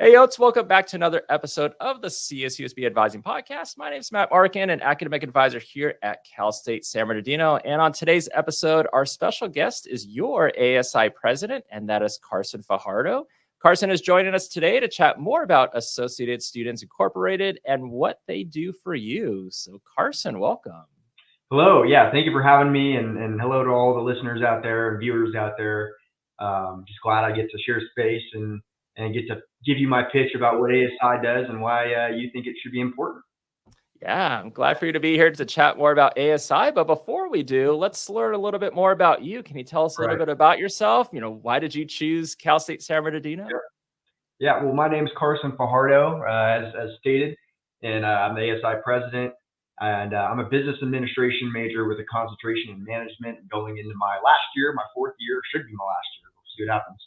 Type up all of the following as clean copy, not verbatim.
Hey, Yotes, welcome back to another episode of the CSUSB Advising Podcast. My name is Matt Arkin, an academic advisor here at Cal State San Bernardino. And on today's episode, our special guest is your ASI President, and that is Carson Fajardo. Carson is joining us today to chat more about Associated Students Incorporated and what they do for you. So, Carson, welcome. Hello. Yeah, thank you for having me, and hello to all the listeners out there and viewers out there. Just glad I get to share space and get to give you my pitch about what ASI does and why you think it should be important. Yeah, I'm glad for you to be here to chat more about ASI. But before we do, let's learn a little bit more about you. Can you tell us a little bit about yourself? Why did you choose Cal State San Bernardino? Sure. Yeah, well, my name is Carson Fajardo, as stated, and I'm the ASI President. And I'm a business administration major with a concentration in management, going into my last year, my fourth year, should be my last year. We'll see what happens.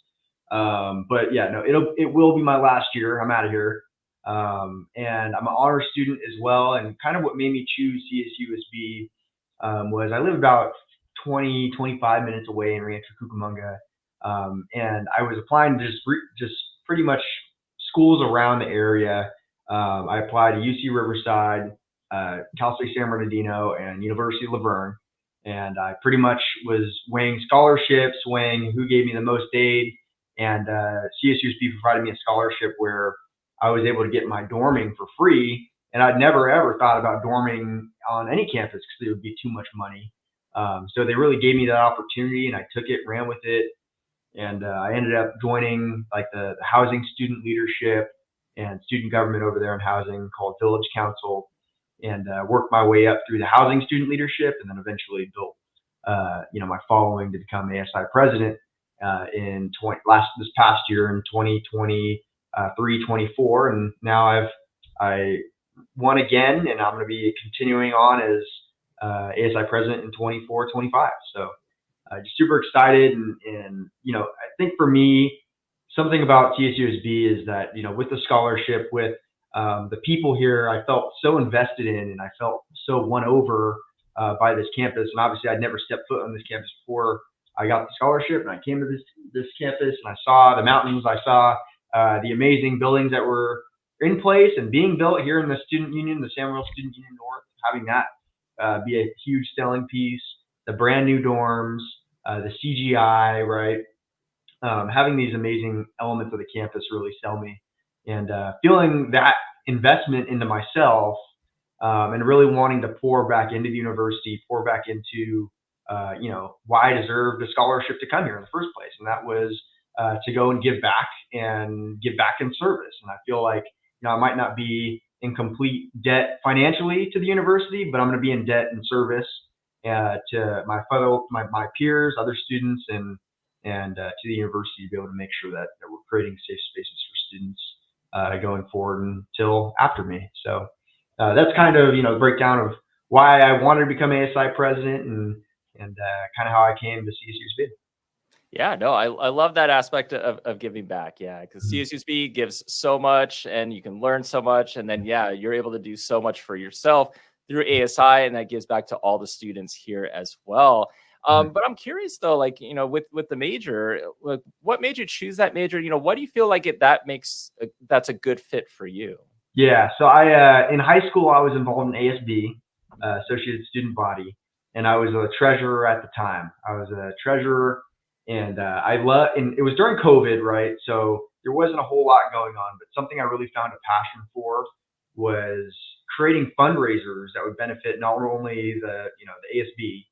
But yeah, no, it will be my last year. I'm out of here. And I'm an honor student as well. And kind of what made me choose CSUSB was I live about 25 minutes away in Rancho Cucamonga. And I was applying to just pretty much schools around the area. I applied to UC Riverside, Cal State San Bernardino, and University of Laverne. And I pretty much was weighing scholarships, weighing who gave me the most aid. And CSUSB provided me a scholarship where I was able to get my dorming for free. And I'd never, ever thought about dorming on any campus because it would be too much money. So they really gave me that opportunity, and I took it, ran with it. And I ended up joining like the housing student leadership and student government over there in housing called Village Council, and worked my way up through the housing student leadership, and then eventually built my following to become ASI President this past year in 2023-24, and now I won again, and I'm going to be continuing on as ASI President in 24-25. So just super excited, and I think for me, something about CSUSB is that with the scholarship, with the people here, I felt so invested in, and I felt so won over by this campus. And obviously, I'd never stepped foot on this campus before I got the scholarship, and I came to this campus, and I saw the mountains, I saw the amazing buildings that were in place and being built here in the student union, the San Bernardino Student Union North, having that be a huge selling piece, the brand new dorms, the CGI, right? Having these amazing elements of the campus really sell me, and feeling that investment into myself, and really wanting to pour back into the university, pour back into why I deserved a scholarship to come here in the first place. And that was to go and give back in service. And I feel like, I might not be in complete debt financially to the university, but I'm going to be in debt in service to my peers, other students, and to the university, to be able to make sure that we're creating safe spaces for students going forward until after me. So that's kind of, the breakdown of why I wanted to become ASI President, and kind of how I came to CSUSB. Yeah, no, I love that aspect of giving back. Yeah, because CSUSB gives so much, and you can learn so much, and then you're able to do so much for yourself through ASI, and that gives back to all the students here as well. But I'm curious though, with the major, what made you choose that major? What do you feel like that's a good fit for you? Yeah, so I in high school I was involved in ASB, Associated Student Body, and I was a treasurer at the time. I was a treasurer, and and it was during COVID, right? So there wasn't a whole lot going on, but something I really found a passion for was creating fundraisers that would benefit not only the ASB,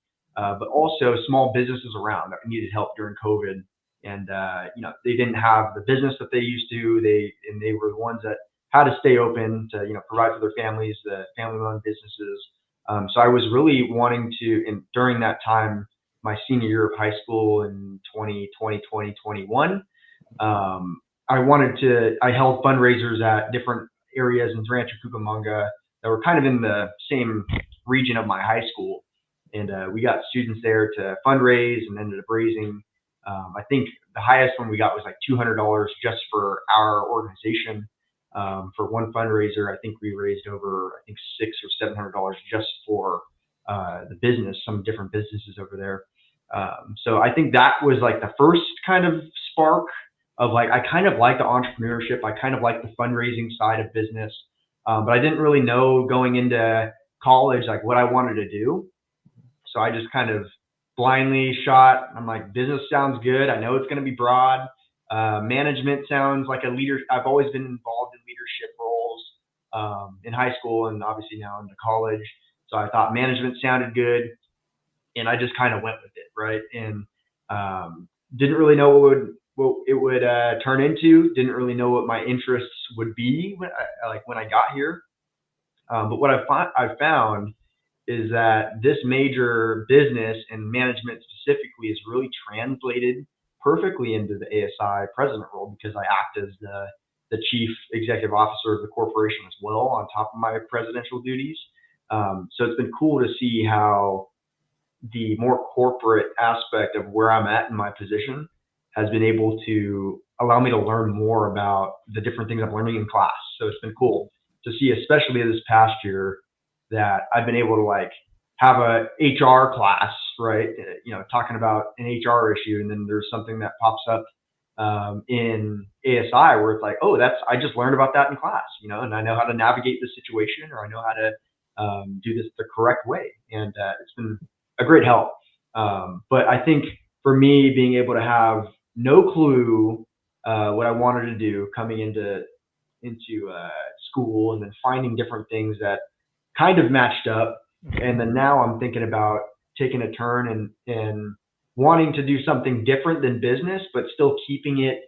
but also small businesses around that needed help during COVID. And they didn't have the business that they used to. They were the ones that had to stay open to provide for their families, the family-run businesses. So I was really wanting to, and during that time, my senior year of high school in 2021, I held fundraisers at different areas in Rancho Cucamonga that were kind of in the same region of my high school. And we got students there to fundraise, and ended up raising, I think the highest one we got was like $200 just for our organization. For one fundraiser, I think we raised over, $600 or $700 just for the business, some different businesses over there. So I think that was like the first kind of spark of like, I kind of like the entrepreneurship. I kind of like the fundraising side of business. But I didn't really know going into college, like what I wanted to do. So I just kind of blindly shot. I'm like, business sounds good. I know it's going to be broad. Management sounds like a leader. I've always been involved in leadership roles in high school and obviously now into college. So I thought management sounded good, and I just kind of went with it, right? And didn't really know what it would turn into. Didn't really know what my interests would be when I got here. But what I found is that this major business and management specifically is really translated perfectly into the ASI president role, because I act as the chief executive officer of the corporation as well on top of my presidential duties. So it's been cool to see how the more corporate aspect of where I'm at in my position has been able to allow me to learn more about the different things I'm learning in class. So it's been cool to see, especially this past year, that I've been able to like have a HR class, right? Talking about an HR issue, and then there's something that pops up in ASI where it's like, oh, I just learned about that in class, and I know how to navigate the situation, or I know how to do this the correct way, and it's been a great help. But I think for me, being able to have no clue what I wanted to do coming into school, and then finding different things that kind of matched up, and then now I'm thinking about taking a turn and wanting to do something different than business, but still keeping it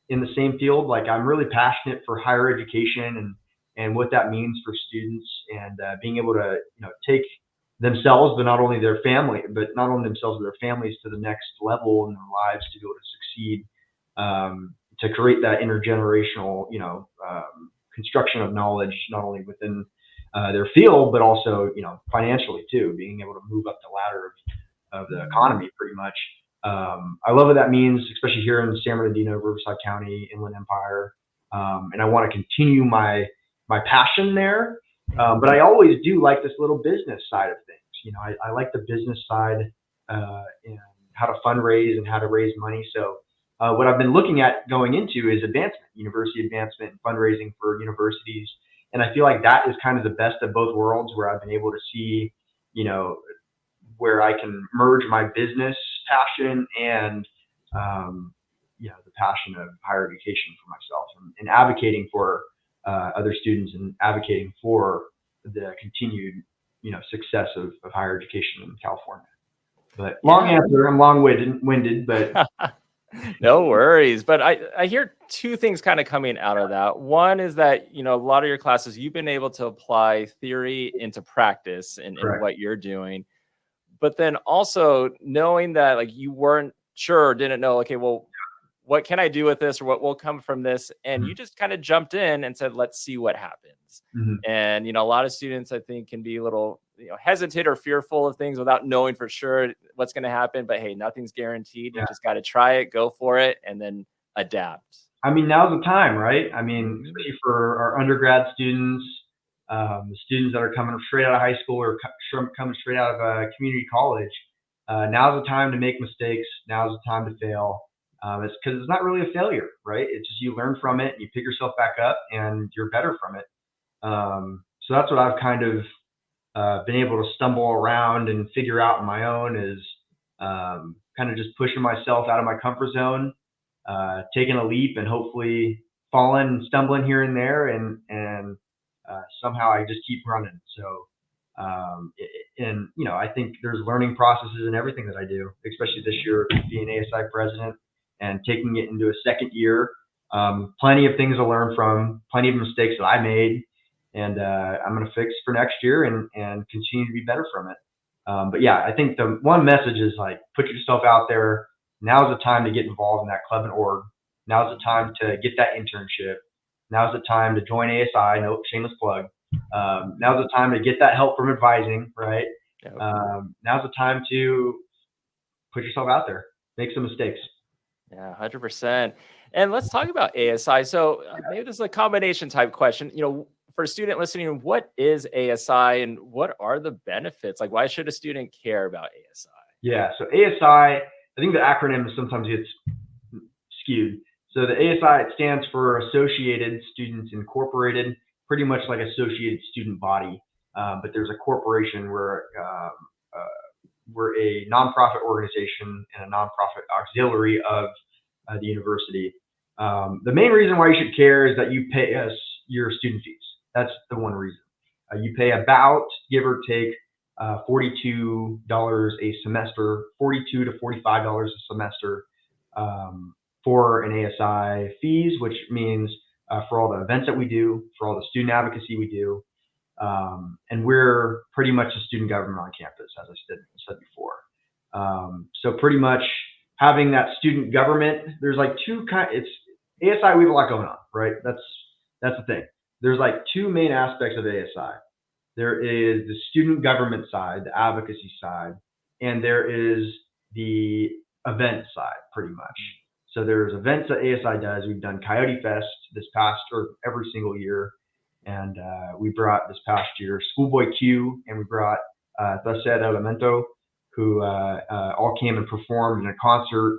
in the same field. Like, I'm really passionate for higher education and what that means for students, and being able to take themselves, but not only themselves, but their families to the next level in their lives, to be able to succeed, to create that intergenerational, construction of knowledge, not only within their field, but also, financially too, being able to move up the ladder of the economy pretty much. I love what that means, especially here in San Bernardino, Riverside County, Inland Empire. And I want to continue my passion there. But I always do like this little business side of things. I like the business side, and how to fundraise and how to raise money. So what I've been looking at going into is university advancement, and fundraising for universities. And I feel like that is kind of the best of both worlds, where I've been able to see, where I can merge my business passion and, the passion of higher education for myself, and advocating for other students, and advocating for the continued, success of higher education in California. But long answer, I'm long-winded, but no worries. But I hear two things kind of coming out of that. One is that, a lot of your classes, you've been able to apply theory into practice in what you're doing. But then also knowing that, like, you weren't sure, didn't know, okay, well, what can I do with this, or what will come from this? And you just kind of jumped in and said, let's see what happens. And, a lot of students, I think, can be a little, hesitant or fearful of things without knowing for sure what's going to happen. But hey, nothing's guaranteed. You just got to try it, go for it, and then adapt. I mean, now's the time, right? I mean, especially for our undergrad students, the students that are coming straight out of high school, or coming straight out of a community college. Now's the time to make mistakes. Now's the time to fail. It's because it's not really a failure, right? It's just you learn from it, and you pick yourself back up, and you're better from it. So that's what I've kind of been able to stumble around and figure out on my own, is kind of just pushing myself out of my comfort zone, taking a leap, and hopefully falling and stumbling here and there, and somehow I just keep running. So, I think there's learning processes in everything that I do, especially this year being ASI president and taking it into a second year. Plenty of things to learn from, plenty of mistakes that I made, and I'm going to fix for next year, and continue to be better from it. But yeah, I think the one message is, like, put yourself out there. Now's the time to get involved in that club and org. Now's the time to get that internship. Now's the time to join ASI. No, shameless plug. Now's the time to get that help from advising, right? Now's the time to put yourself out there, make some mistakes. Yeah, 100%. And let's talk about ASI. So maybe this is a combination type question. For a student listening, what is ASI, and what are the benefits? Like, why should a student care about ASI? Yeah, so ASI, I think the acronym sometimes gets skewed. So the ASI, it stands for Associated Students Incorporated, pretty much like Associated Student Body, but there's a corporation where we're a nonprofit organization and a nonprofit auxiliary of the university. The main reason why you should care is that you pay us your student fees. That's the one reason. You pay about, give or take, $42 a semester, $42 to $45 a semester for an ASI fees, which means for all the events that we do, for all the student advocacy we do, and we're pretty much a student government on campus, as I said before. So pretty much having that student government, there's like two kinds. It's ASI. We have a lot going on, right? That's the thing. There's like two main aspects of ASI. There is the student government side, the advocacy side, and there is the event side, pretty much. So there's events that ASI does. We've done Coyote Fest this past, or every single year. And we brought this past year Schoolboy Q, and we brought The Said Elemento, who all came and performed in a concert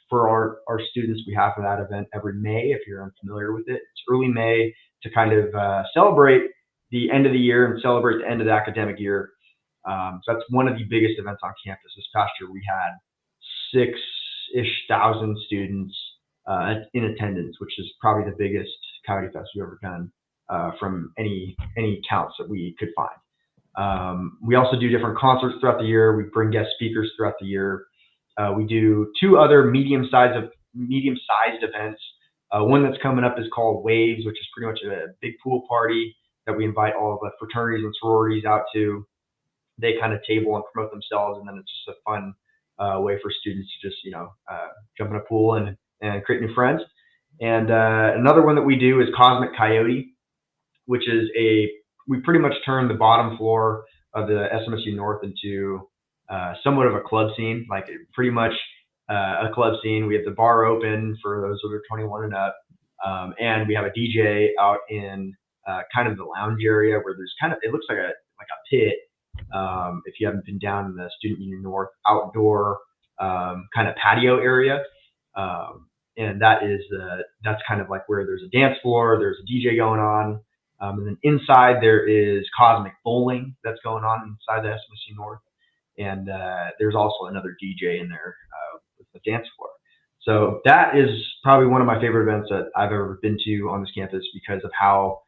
for our students. We have that event every May, if you're unfamiliar with it. It's early May to kind of celebrate the end of the year and celebrate the end of the academic year. So that's one of the biggest events on campus. This past year, we had 6,000 students in attendance, which is probably the biggest Coyote Fest we've ever done from any counts that we could find. We also do different concerts throughout the year. We bring guest speakers throughout the year. We do two other medium-sized events. One that's coming up is called Waves, which is pretty much a big pool party that we invite all of the fraternities and sororities out to. They kind of table and promote themselves, and then it's just a fun way for students to just jump in a pool and create new friends. And another one that we do is Cosmic Coyote, which is we pretty much turn the bottom floor of the SMSU North into somewhat of a club scene, like pretty much a club scene. We have the bar open for those over 21 and up, and we have a DJ out in kind of the lounge area where there's it looks like a pit. If you haven't been down in the Student Union North outdoor kind of patio area, and that's kind of like where there's a dance floor, there's a DJ going on. And then inside there is Cosmic Bowling that's going on inside the SMSU North. And there's also another DJ in there with the dance floor. So that is probably one of my favorite events that I've ever been to on this campus because of how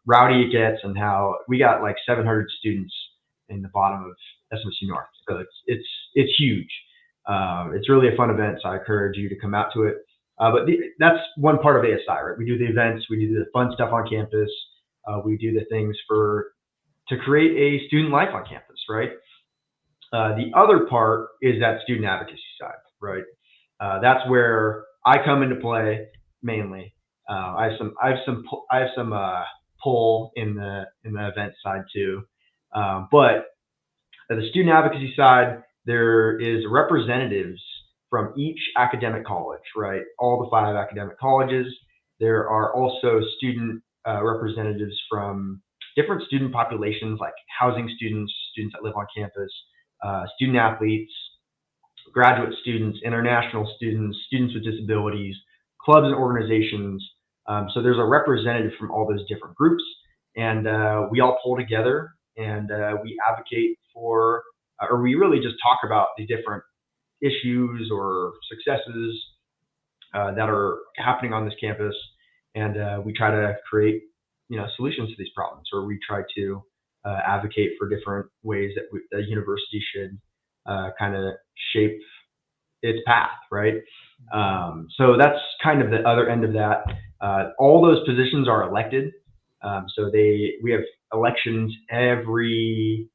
rowdy it gets and how we got like 700 students in the bottom of SMSU North. So it's huge. It's really a fun event, so I encourage you to come out to it. But that's one part of ASI, right? We do the events, we do the fun stuff on campus, we do the things to create a student life on campus, right? The other part is that student advocacy side, right? That's where I come into play mainly. I have some pull in the event side too, but the student advocacy side, there is representatives from each academic college, right? All the 5 academic colleges. There are also student representatives from different student populations, like housing students, students that live on campus, student athletes, graduate students, international students, students with disabilities, clubs and organizations. So there's a representative from all those different groups, and we all pull together and we advocate for, or we really just talk about the different issues or successes that are happening on this campus, and we try to create solutions to these problems, or we try to advocate for different ways that the university should kind of shape its path, right? So that's kind of the other end of that. All those positions are elected, so we have elections every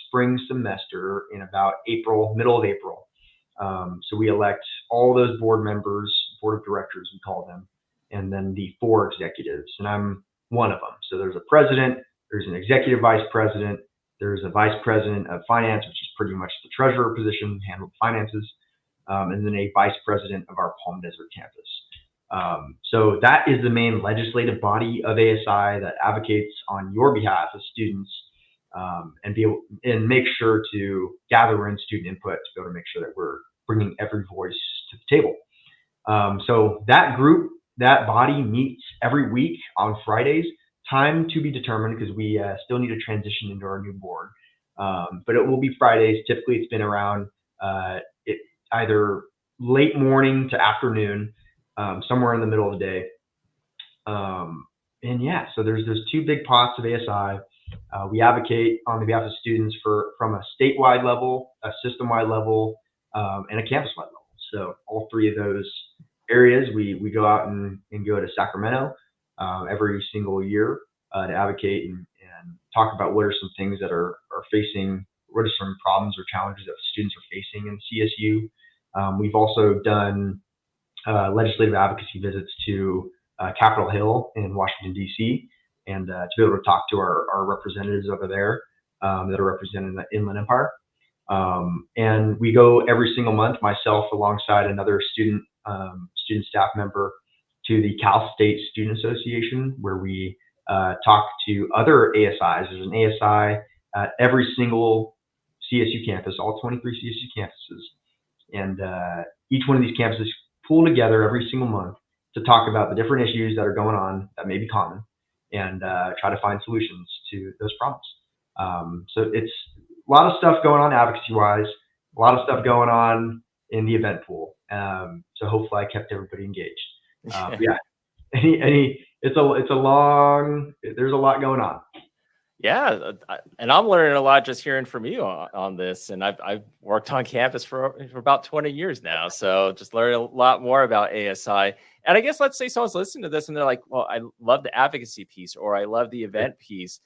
spring semester in about middle of April. So we elect all those board members, board of directors, we call them, and then the 4 executives, and I'm one of them. So there's a president, there's an executive vice president, there's a vice president of finance, which is pretty much the treasurer position, handle finances, and then a vice president of our Palm Desert campus. So that is the main legislative body of ASI that advocates on your behalf as students, and make sure to gather in student input to be able to make sure that we're bringing every voice to the table. So that group, that body meets every week on Fridays. Time to be determined because we still need to transition into our new board. But it will be Fridays. Typically, it's been around either late morning to afternoon, somewhere in the middle of the day. And yeah, so there's two big pots of ASI. We advocate on behalf of students from a statewide level, a system-wide level, and a campus-wide level. So all three of those areas, we go out and go to Sacramento every single year to advocate and talk about what are some things that are facing, what are some problems or challenges that students are facing in CSU. We've also done legislative advocacy visits to Capitol Hill in Washington, D.C., and to be able to talk to our representatives over there that are representing the Inland Empire. And we go every single month, myself alongside another student staff member, to the Cal State Student Association, where we talk to other ASIs. There's an ASI at every single CSU campus, all 23 CSU campuses. And each one of these campuses pull together every single month to talk about the different issues that are going on that may be common and try to find solutions to those problems. So it's a lot of stuff going on advocacy-wise, a lot of stuff going on in the event pool. So hopefully I kept everybody engaged. Yeah, it's a long, there's a lot going on. Yeah, and I'm learning a lot just hearing from you on this. And I've worked on campus for about 20 years now, so just learning a lot more about ASI. And I guess let's say someone's listening to this and they're like, "Well, I love the advocacy piece, or I love the event piece.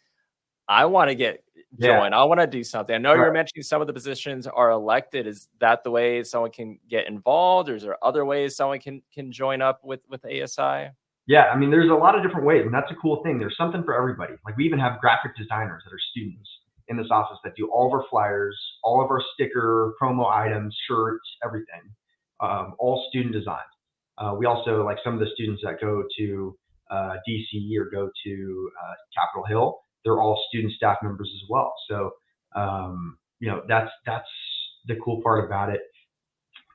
I want to join. I want to do something." I know you're mentioning some of the positions are elected. Is that the way someone can get involved, or is there other ways someone can join up with ASI? Yeah, I mean, there's a lot of different ways, and that's a cool thing. There's something for everybody. Like, we even have graphic designers that are students in this office that do all of our flyers, all of our sticker, promo items, shirts, everything, all student designed. We also, like some of the students that go to DC or go to Capitol Hill, they're all student staff members as well. So, that's the cool part about it.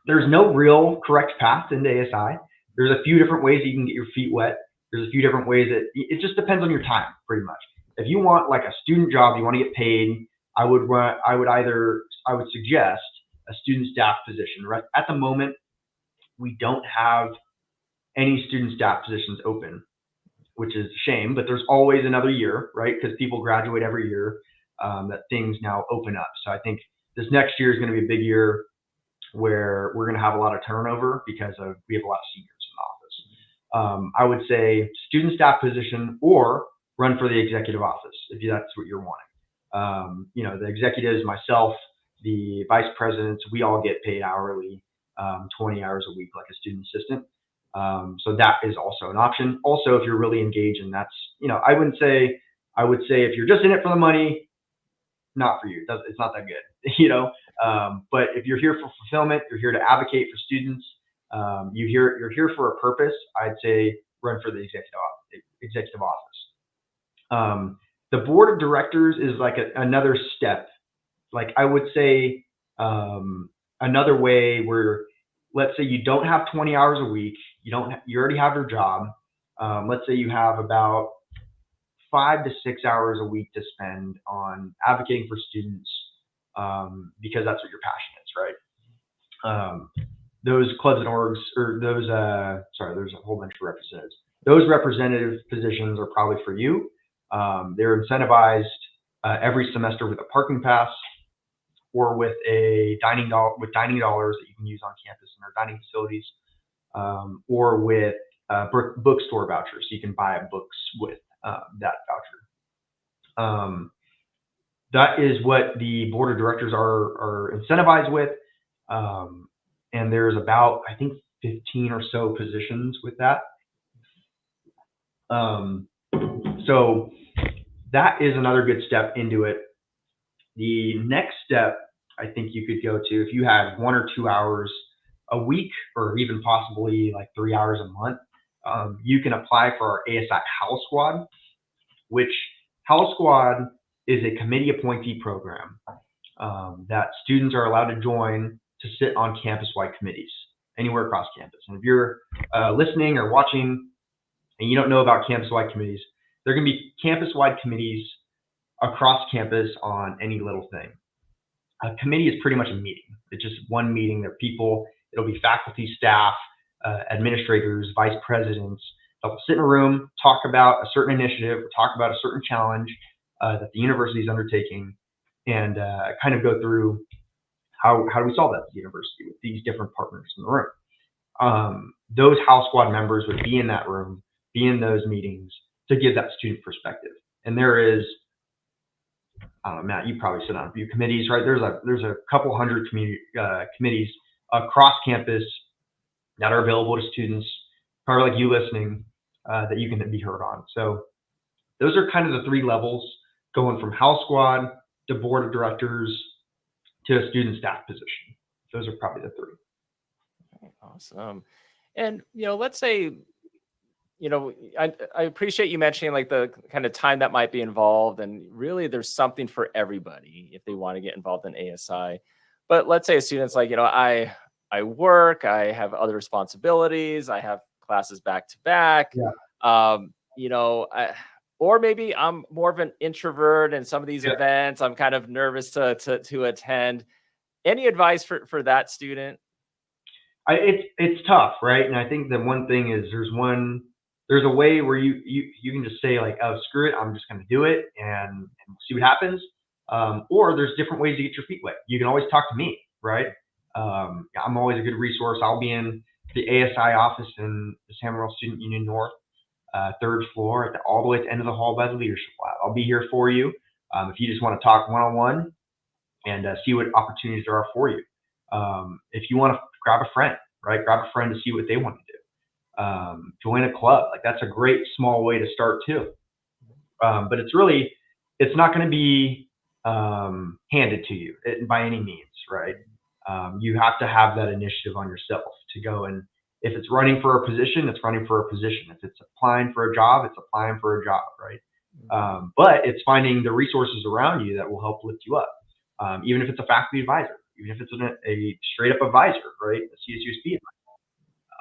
There's no real correct path into ASI. There's a few different ways that you can get your feet wet. There's a few different ways that it just depends on your time, pretty much. If you want like a student job, you want to get paid, I would suggest a student staff position. Right at the moment, we don't have any student staff positions open, which is a shame, but there's always another year, right? Because people graduate every year, that things now open up. So I think this next year is going to be a big year where we're going to have a lot of turnover because we have a lot of seniors in the office. I would say student staff position or run for the executive office if that's what you're wanting. The executives, myself, the vice presidents, we all get paid hourly, 20 hours a week like a student assistant. So that is also an option. Also, if you're really engaged, and that's, I would say if you're just in it for the money, not for you. It's not that good, but if you're here for fulfillment, you're here to advocate for students, you're here for a purpose, I'd say run for the executive office. The board of directors is like another step. Like I would say another way where, let's say you don't have 20 hours a week, you already have your job. Let's say you have about 5 to 6 hours a week to spend on advocating for students, because that's what your passion is, right? Those clubs and orgs, or there's a whole bunch of representatives. Those representative positions are probably for you. They're incentivized every semester with a parking pass or with dining dollars that you can use on campus in our dining facilities, or with bookstore vouchers, so you can buy books with that voucher. That is what the board of directors are incentivized with, and there's about, I think, 15 or so positions with that. So that is another good step into it. The next step I think you could go to, if you have 1 or 2 hours a week, or even possibly like 3 hours a month, you can apply for our ASI House Squad, which House Squad is a committee appointee program that students are allowed to join to sit on campus-wide committees. anywhere across campus. And if you're listening or watching and you don't know about campus-wide committees, there can be campus-wide committees across campus on any little thing. A committee is pretty much a meeting. It's just one meeting. There are people, it'll be faculty, staff, administrators, vice presidents. They'll sit in a room, talk about a certain initiative, talk about a certain challenge that the university is undertaking, and kind of go through how do we solve that at the university with these different partners in the room. Those house squad members would be in that room, be in those meetings to give that student perspective. And there is, I don't know, Matt, you probably sit on a few committees, right? There's a couple hundred committees across campus that are available to students, probably like you listening, that you can be heard on. So those are kind of the three levels, going from house squad to board of directors to a student staff position. Those are probably the three. Awesome. And, let's say, I appreciate you mentioning like the kind of time that might be involved, and really there's something for everybody if they want to get involved in ASI. But let's say a student's like, I work, I have other responsibilities, I have classes back to back. Yeah. Or maybe I'm more of an introvert, and some of these events I'm kind of nervous to attend. Any advice for that student? It's tough, right? And I think the one thing is there's a way where you can just say like, oh, screw it, I'm just going to do it and see what happens. Or there's different ways to get your feet wet. You can always talk to me, right? I'm always a good resource. I'll be in the ASI office in the San Manuel Student Union North, third floor, all the way at the end of the hall by the leadership lab. I'll be here for you if you just want to talk one-on-one and see what opportunities there are for you. If you want to grab a friend, right? Grab a friend to see what they want to do. Join a club. Like that's a great small way to start too. But it's not going to be handed to you by any means, right? You have to have that initiative on yourself to go, and if it's running for a position, it's running for a position. If it's applying for a job, it's applying for a job, right? But it's finding the resources around you that will help lift you up. Even if it's a faculty advisor, even if it's a straight up advisor, right? A CSUSB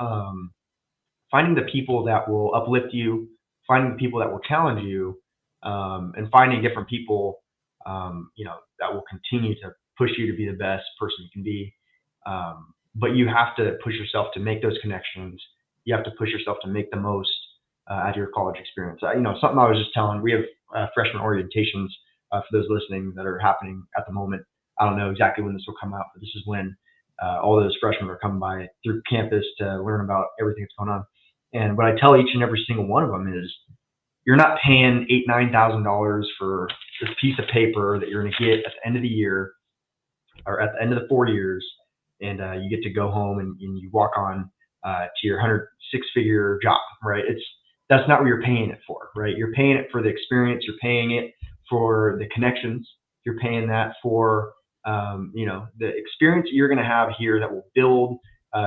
advisor. Finding the people that will uplift you, finding the people that will challenge you, and finding different people, that will continue to push you to be the best person you can be. But you have to push yourself to make those connections. You have to push yourself to make the most out of your college experience. Something I was just telling, we have freshman orientations for those listening that are happening at the moment. I don't know exactly when this will come out, but this is when all those freshmen are coming by through campus to learn about everything that's going on. And what I tell each and every single one of them is, you're not paying $8,000-9,000 for this piece of paper that you're going to get at the end of the year or at the end of the 4 years, and you get to go home and you walk on to your 106-figure job, right? That's not what you're paying it for, right? You're paying it for the experience. You're paying it for the connections. You're paying that for the experience that you're going to have here that will build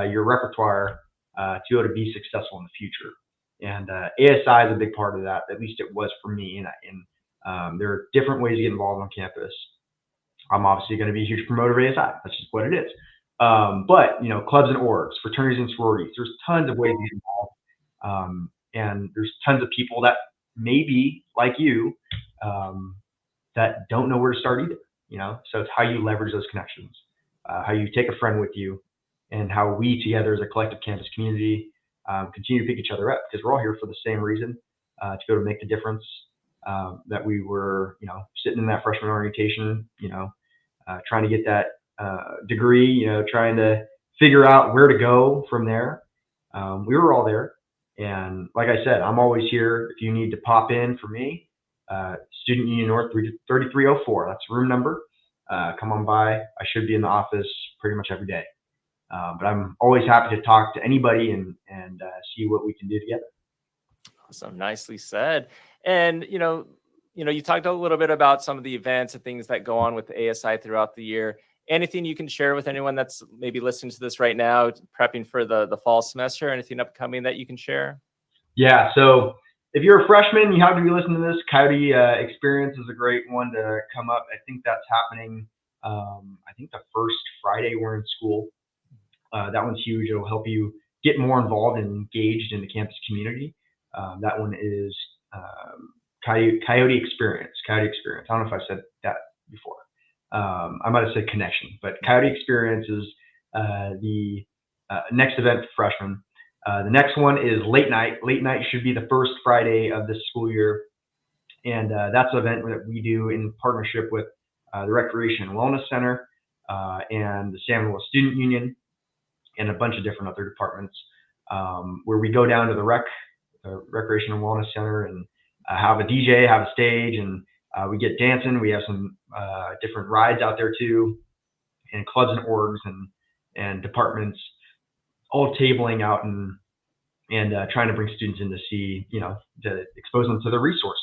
your repertoire to be able to be successful in the future. And ASI is a big part of that. At least it was for me. And there are different ways to get involved on campus. I'm obviously going to be a huge promoter of ASI. That's just what it is. But clubs and orgs, fraternities and sororities, there's tons of ways to get involved. And there's tons of people that may be like you that don't know where to start either. So it's how you leverage those connections, how you take a friend with you, and how we together as a collective campus community continue to pick each other up, because we're all here for the same reason, to be able to make the difference that we were, sitting in that freshman orientation, trying to get that degree, trying to figure out where to go from there. We were all there. And like I said, I'm always here if you need to pop in for me. Student Union North 3304, that's room number. Come on by. I should be in the office pretty much every day. But I'm always happy to talk to anybody and see what we can do together. Awesome. Nicely said. And, you talked a little bit about some of the events and things that go on with the ASI throughout the year. Anything you can share with anyone that's maybe listening to this right now, prepping for the fall semester? Anything upcoming that you can share? Yeah. So if you're a freshman, you have to be listening to this. Coyote Experience is a great one to come up. I think that's happening. I think the first Friday we're in school. That one's huge. It'll help you get more involved and engaged in the campus community. That one is Coyote Experience. Coyote Experience. I don't know if I said that before. I might have said Connection, but Coyote Experience is the next event for freshmen. The next one is Late Night. Late Night should be the first Friday of this school year. And that's an event that we do in partnership with the Recreation and Wellness Center and the San Luis Student Union and a bunch of different other departments, where we go down to the Recreation and Wellness Center and have a DJ, have a stage, and we get dancing. We have some different rides out there too, and clubs and orgs and departments all tabling out and trying to bring students in to see, to expose them to the resources.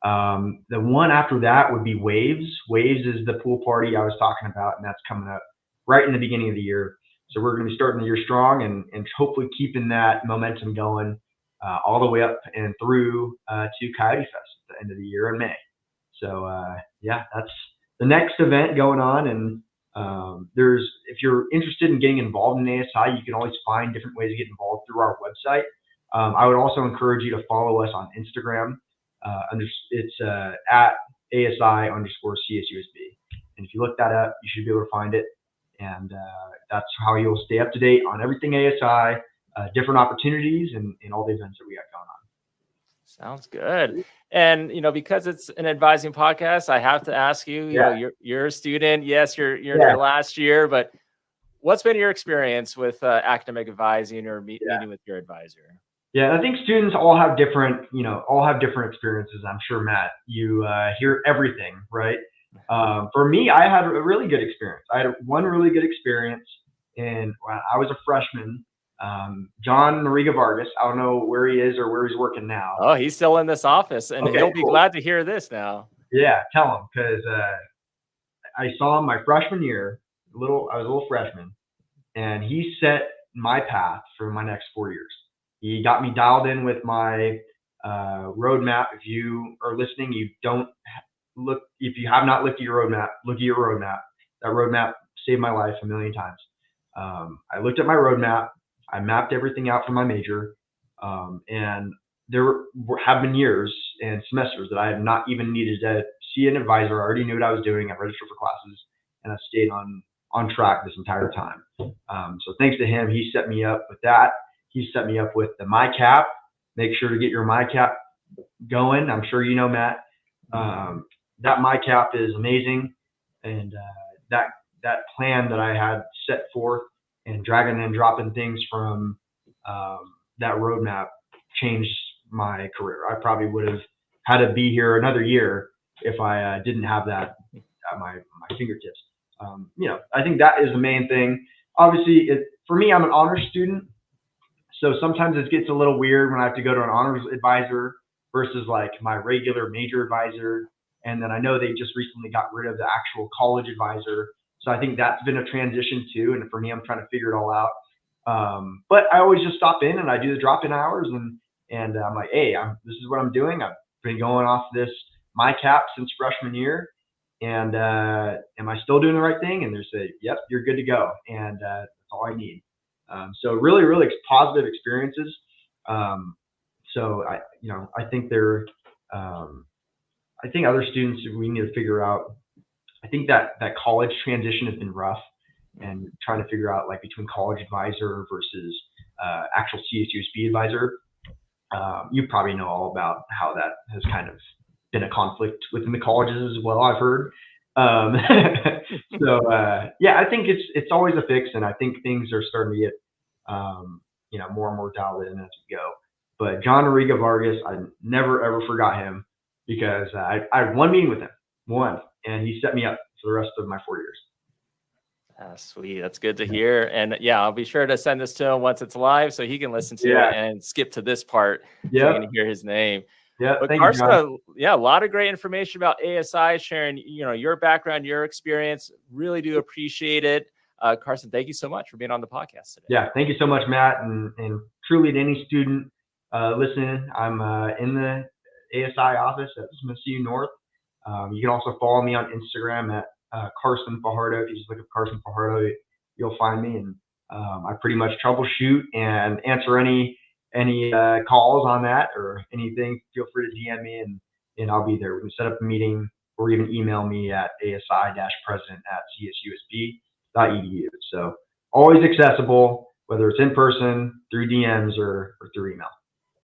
The one after that would be Waves. Waves is the pool party I was talking about, and that's coming up right in the beginning of the year. So we're going to be starting the year strong and hopefully keeping that momentum going all the way up and through to Coyote Fest at the end of the year in May. So that's the next event going on. And if you're interested in getting involved in ASI, you can always find different ways to get involved through our website. I would also encourage you to follow us on Instagram. It's at ASI_CSUSB. And if you look that up, you should be able to find it. And that's how you'll stay up to date on everything ASI, different opportunities, and all the events that we got going on. Sounds good. And, because it's an advising podcast, I have to ask you, you're a student. Yes, you're in your last year, but what's been your experience with academic advising or meeting with your advisor? Yeah, I think students all have different experiences. I'm sure, Matt, you hear everything, right? For me, I had a really good experience. I had one really good experience when I was a freshman. John Noriega Vargas, I don't know where he is or where he's working now. Oh, he's still in this office, and he'll be glad to hear this now. Yeah, tell him, because I saw him my freshman year. I was a little freshman, and he set my path for my next 4 years. He got me dialed in with my roadmap. If you are listening, if you have not looked at your roadmap, look at your roadmap. That roadmap saved my life a million times. I looked at my roadmap. I mapped everything out for my major. And there have been years and semesters that I have not even needed to see an advisor. I already knew what I was doing. I registered for classes, and I stayed on track this entire time. So thanks to him, he set me up with that. He set me up with the MyCap. Make sure to get your MyCap going. I'm sure you know, Matt. That MyCap is amazing, and that plan that I had set forth and dragging and dropping things from that roadmap changed my career. I probably would have had to be here another year if I didn't have that at my fingertips. I think that is the main thing. Obviously, for me, I'm an honors student, so sometimes it gets a little weird when I have to go to an honors advisor versus like my regular major advisor. And then I know they just recently got rid of the actual college advisor. So I think that's been a transition too. And for me, I'm trying to figure it all out. But I always just stop in and I do the drop-in hours and I'm like, hey, this is what I'm doing. I've been going off this MyCap since freshman year. And am I still doing the right thing? And they say, yep, you're good to go. And that's all I need. So really, really positive experiences. So I think I think other students, we need to figure out, I think that college transition has been rough, and trying to figure out like between college advisor versus actual CSUSB advisor. You probably know all about how that has kind of been a conflict within the colleges as well, I've heard. So I think it's always a fix, and I think things are starting to get more and more dialed in as we go. But John Noriega Vargas, I never ever forgot him, because I had one meeting with him, and he set me up for the rest of my 4 years. Sweet. That's good to hear. And I'll be sure to send this to him once it's live so he can listen to it and skip to this part so you can hear his name. Yeah. But Carson, a lot of great information about ASI, sharing, your background, your experience. Really do appreciate it. Carson, thank you so much for being on the podcast today. Yeah. Thank you so much, Matt. And truly to any student listening, I'm in the ASI office at SMSU North. You can also follow me on Instagram at Carson Fajardo. If you just look up Carson Fajardo, you'll find me. And I pretty much troubleshoot and answer any calls on that or anything. Feel free to DM me and I'll be there. We can set up a meeting or even email me at asi-president@csusb.edu. So always accessible, whether it's in person, through DMs, or through email.